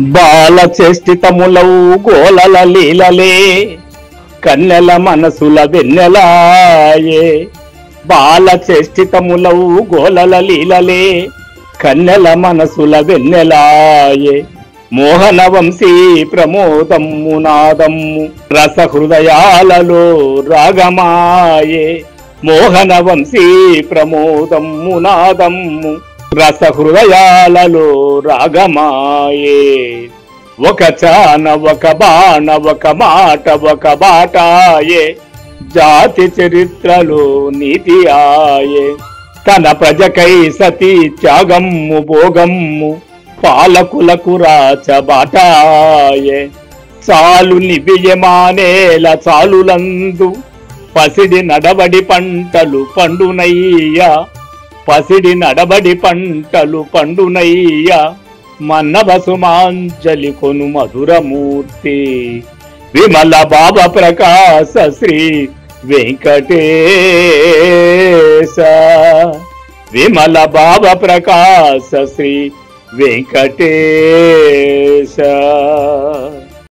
బాల చేష్టితములవు గోలల లీలలే కన్నెల మనసుల వెన్నెలాయే. బాల చేష్టితములవు గోలల లీలలే కన్నెల మనసుల వెన్నెలాయే. మోహన వంశీ ప్రమోదమ్ము నాదమ్ము రస హృదయాలలో రాగమాయే. మోహన వంశీ ప్రమోదమ్ము నాదమ్ము రస హృదయాలలో రాగమాయే. ఒక చాన ఒక బాణ ఒక మాట ఒక బాటాయే. జాతి చరిత్రలో నీతి ఆయే. తన ప్రజకై సతీ త్యాగమ్ము భోగమ్ము పాలకులకు రాచబాటాయే. చాలు నిబియమానేల చాలులందు పసిడి నడబడి పంటలు పండునయ్యా. పసిడి నడబడి పంటలు పండునయ్యా. మన్నవసుమాంజలి కొను మధురమూర్తి విమల బాబ ప్రకాశ శ్రీ వెంకటేశ. విమల బాబ ప్రకాశ శ్రీ వెంకటేశ.